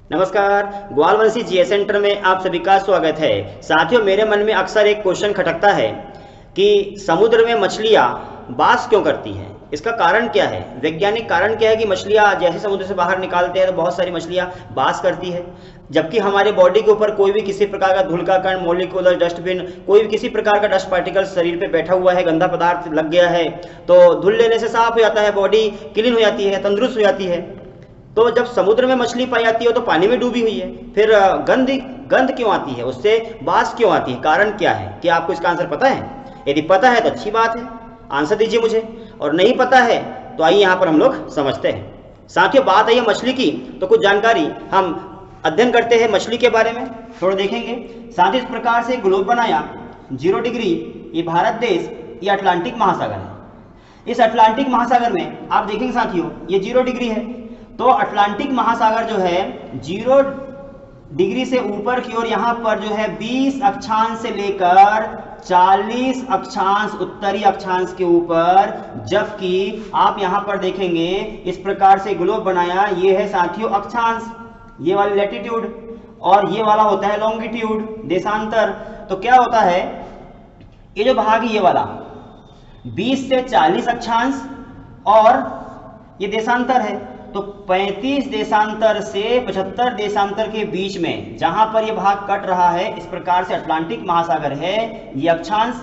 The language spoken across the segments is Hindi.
नमस्कार। ग्वालवंशी जीएस सेंटर में आप सभी का स्वागत है। साथियों, मेरे मन में अक्सर एक क्वेश्चन खटकता है कि समुद्र में मछलियाँ बास क्यों करती हैं। इसका कारण क्या है? वैज्ञानिक कारण क्या है कि मछलियाँ जैसे समुद्र से बाहर निकालते हैं तो बहुत सारी मछलियाँ बास करती है, जबकि हमारे बॉडी के ऊपर कोई भी किसी प्रकार का धूल का कण, मोलिकुलर डस्टबिन, कोई भी किसी प्रकार का डस्ट पार्टिकल शरीर पे बैठा हुआ है, गंदा पदार्थ लग गया है तो धुल लेने से साफ हो जाता है, बॉडी क्लीन हो जाती है, तंदुरुस्त हो जाती है। तो जब समुद्र में मछली पाई जाती है तो पानी में डूबी हुई है, फिर गंध क्यों आती है, उससे बास क्यों आती है, कारण क्या है? क्या आपको इसका आंसर पता है? यदि पता है तो अच्छी बात है, आंसर दीजिए मुझे, और नहीं पता है तो आइए यहाँ पर हम लोग समझते हैं। साथियों, बात आई है मछली की तो कुछ जानकारी हम अध्ययन करते हैं मछली के बारे में, थोड़ा देखेंगे। साथ ही इस प्रकार से ग्लोब बनाया 0 डिग्री, ये भारत देश, ये अटलांटिक महासागर है। इस अटलांटिक महासागर में आप देखेंगे साथियों, ये 0 डिग्री है, तो अटलांटिक महासागर जो है 0 डिग्री से ऊपर की ओर यहाँ पर जो है 20 अक्षांश से लेकर 40 अक्षांश उत्तरी अक्षांश के ऊपर, जबकि आप यहाँ पर देखेंगे इस प्रकार से ग्लोब बनाया, ये है साथियों अक्षांश, ये वाला लैटिट्यूड और ये वाला होता है लॉन्गिट्यूड, देशांतर। तो क्या होता है, ये जो भाग ये वाला 20 से 40 अक्षांश और ये देशांतर है, तो 35 देशांतर से 75 देशांतर के बीच में जहां पर ये भाग कट रहा है, इस प्रकार से अटलांटिक महासागर है, ये अक्षांश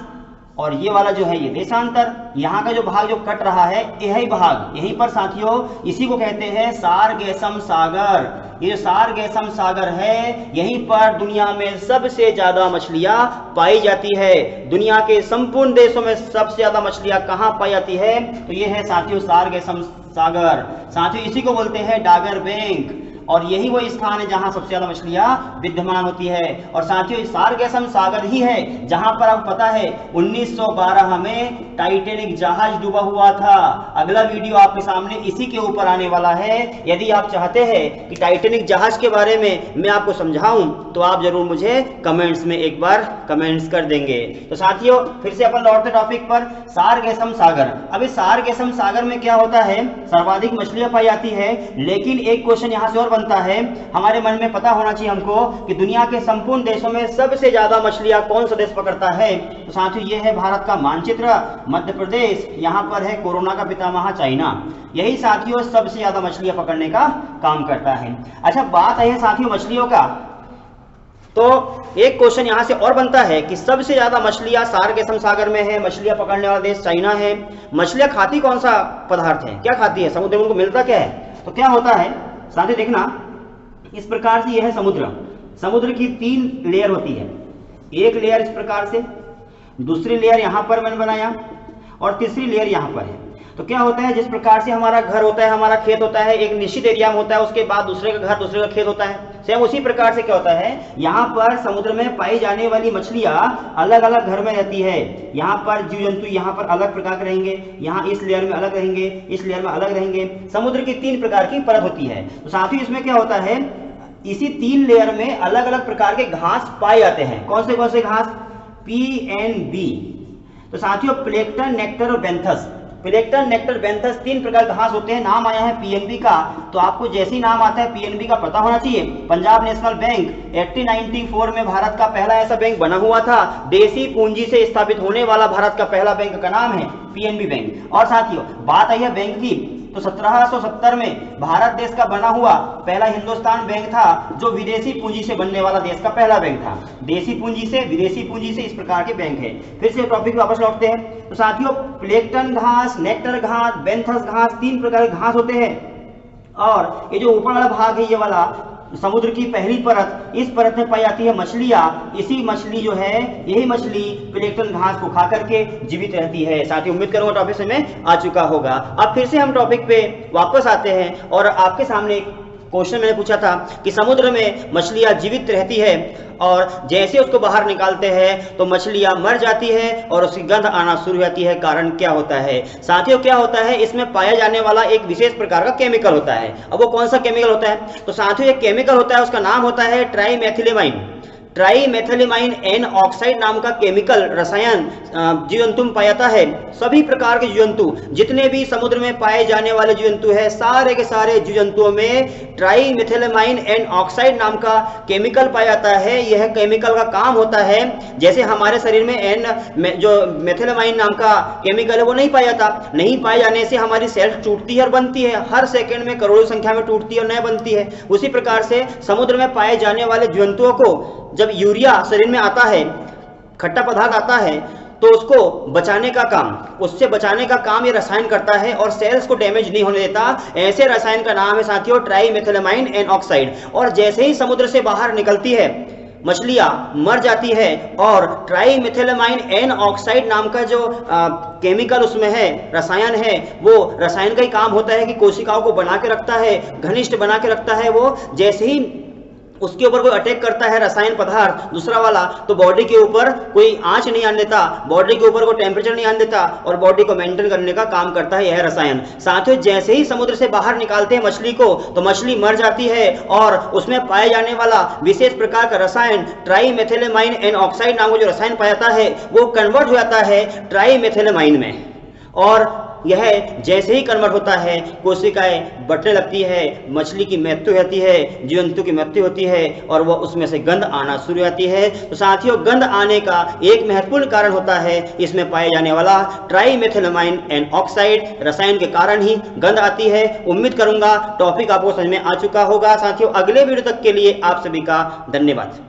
और ये वाला जो है ये देशांतर। यहाँ का जो भाग जो कट रहा है यही भाग, यहीं पर साथियों इसी को कहते हैं सार्गेसम सागर। ये जो सार्गेसम सागर है, यहीं पर दुनिया में सबसे ज्यादा मछलियां पाई जाती है। दुनिया के संपूर्ण देशों में सबसे ज्यादा मछलियां कहाँ पाई जाती है? तो ये है साथियों सार्गेसम सागर। साथियों इसी को बोलते हैं डागर बैंक, और यही वो स्थान है जहां सबसे ज्यादा मछलियां विद्यमान होती है। और साथियों सार्गेसम सागर ही है जहां पर आपको पता है 1912 में टाइटैनिक जहाज डूबा हुआ था। अगला वीडियो आपके सामने इसी के ऊपर आने वाला है। यदि आप चाहते हैं कि टाइटैनिक जहाज के बारे में मैं आपको समझाऊं तो आप जरूर मुझे कमेंट्स में एक बार कमेंट्स कर देंगे। तो साथियों फिर से अपन लौटते टॉपिक पर, सार्गेसम सागर। अब इस सार्गेसम सागर में क्या होता है, सर्वाधिक मछलियां पाई जाती है, लेकिन एक क्वेश्चन यहां से और बनता है, हमारे मन में पता होना चाहिए हमको कि दुनिया के संपूर्ण देशों में सबसे ज्यादा मछलियां कौन सा देश पकड़ता है? तो साथियों ये है भारत का मानचित्र, मध्य प्रदेश, यहां पर है कोरोना का पितामह चाइना, यही साथियों सबसे ज्यादा मछलियां पकड़ने का काम करता है। अच्छा, बात है साथियों मछलियों का, तो एक क्वेश्चन यहां से और बनता है कि सबसे ज्यादा मछलियां सार्गेसम सागर में है, मछलियां पकड़ने वाला देश चाइना है। मछलियां खाती कौन सा पदार्थ है, क्या खाती है, समुद्र में उनको मिलता क्या है? तो क्या होता है साथियों, देखना इस प्रकार से यह है समुद्र। समुद्र की 3 लेयर होती है, एक लेयर इस प्रकार से, दूसरी लेयर यहां पर मैंने बनाया और तीसरी लेयर यहां पर है। तो क्या होता है, जिस प्रकार से हमारा घर होता है, हमारा खेत होता है, एक निश्चित एरिया में होता है, उसके बाद दूसरे का घर, दूसरे का खेत होता है, सेम उसी प्रकार से क्या होता है, यहाँ पर समुद्र में पाई जाने वाली मछलियां अलग अलग घर में रहती है। यहाँ पर जीव जंतु यहाँ पर अलग प्रकार के रहेंगे, यहाँ इस लेयर में अलग रहेंगे, इस लेयर में अलग रहेंगे। समुद्र की 3 प्रकार की परत होती है। तो साथ ही इसमें क्या होता है, इसी 3 लेयर में अलग अलग प्रकार के घास पाए जाते हैं। कौन से घास? PNB। तो साथियों प्लेक्टन, नेक्टर और बेंथस, प्लेक्टन, नेक्टर, बेंथस 3 प्रकार घास होते हैं। नाम आया है पीएनबी का, तो आपको जैसे ही नाम आता है पीएनबी का पता होना चाहिए। पंजाब नेशनल बैंक 1894 में भारत का पहला ऐसा बैंक बना हुआ था, देसी पूंजी से स्थापित होने वाला भारत का पहला बैंक का नाम है पीएनबी बैंक। और साथियों बात आई है बैंक की, तो 1770 में भारत देश का बना हुआ पहला हिंदुस्तान बैंक था, जो विदेशी पूंजी से बनने वाला देश का पहला बैंक था। देसी पूंजी से, विदेशी पूंजी से, इस प्रकार के बैंक है। फिर से टॉपिक वापस लौटते हैं। तो साथियों प्लेक्टन घास, नेक्टर घास, बेंथस घास 3 प्रकार के घास होते हैं। और ये जो ऊपर वाला भाग है, ये वाला समुद्र की पहली परत, इस परत में पाई जाती है मछलियां। इसी मछली जो है, यही मछली प्लेक्टन घास को खा करके जीवित रहती है। साथ ही उम्मीद करूंगा टॉपिक से में आ चुका होगा। अब फिर से हम टॉपिक पे वापस आते हैं और आपके सामने क्वेश्चन मैंने पूछा था कि समुद्र में मछलियां जीवित रहती है और जैसे उसको बाहर निकालते हैं तो मछलियां मर जाती है और उसकी गंध आना शुरू हो जाती है। कारण क्या होता है साथियों? क्या होता है, इसमें पाया जाने वाला एक विशेष प्रकार का केमिकल होता है। अब वो कौन सा केमिकल होता है? तो साथियों एक केमिकल होता है, उसका नाम होता है ट्राइमेथिलेमाइन। ट्राईमेथिलामाइन एन ऑक्साइड नाम का केमिकल रसायन जीव जंतु में पाया जाता है। सभी प्रकार के जीव जंतु, जितने भी समुद्र में पाए जाने वाले जीव जंतु है, सारे के सारे जीव जंतुओं में ट्राईमेथिलामाइन एन ऑक्साइड नाम का केमिकल पाया जाता है। यह केमिकल का काम होता है, जैसे हमारे शरीर में जो मेथिलामाइन नाम का केमिकल है वो नहीं पाया जाता, नहीं पाए जाने से हमारी सेल्स टूटती है और बनती है, हर सेकंड में करोड़ों संख्या में टूटती है और नया बनती है। उसी प्रकार से समुद्र में पाए जाने वाले जीव जंतुओं को जब यूरिया शरीर में आता है, खट्टा पदार्थ आता है, तो उसको बचाने का काम, उससे बचाने का काम ये रसायन करता है और सेल्स को डैमेज नहीं होने देता। ऐसे रसायन का नाम है साथियों ट्राईमेथिलामाइन एन ऑक्साइड। और जैसे ही समुद्र से बाहर निकलती है मछलियां मर जाती है और ट्राईमेथिलामाइन एन ऑक्साइड नाम का जो केमिकल उसमें है, रसायन है, वो रसायन का ही काम होता है कि कोशिकाओं को बना के रखता है, घनिष्ठ बना के रखता है। वो जैसे ही उसके ऊपर कोई अटैक करता है रसायन पदार्थ दूसरा वाला, तो बॉडी के ऊपर कोई आंच नहीं आने देता, बॉडी के ऊपर कोई टेम्परेचर नहीं आने देता और बॉडी को मेंटेन करने का काम करता है यह रसायन। साथियों, जैसे ही समुद्र से बाहर निकालते हैं मछली को, तो मछली मर जाती है और उसमें पाए जाने वाला विशेष प्रकार का रसायन ट्राईमेथिलामाइन एन ऑक्साइड नाम का जो रसायन पाया जाता है वो कन्वर्ट हो जाता है ट्राईमेथिलामाइन में। और यह जैसे ही कन्वर्ट होता है कोशिकाएं बढ़ने लगती है, मछली की मृत्यु होती है, जीव जंतु की मृत्यु होती है और वह उसमें से गंध आना शुरू हो जाती है। तो साथियों, गंध आने का एक महत्वपूर्ण कारण होता है इसमें पाए जाने वाला ट्राईमेथिलामाइन एन ऑक्साइड रसायन के कारण ही गंध आती है। उम्मीद करूंगा टॉपिक आपको समझ में आ चुका होगा। साथियों, अगले वीडियो तक के लिए आप सभी का धन्यवाद।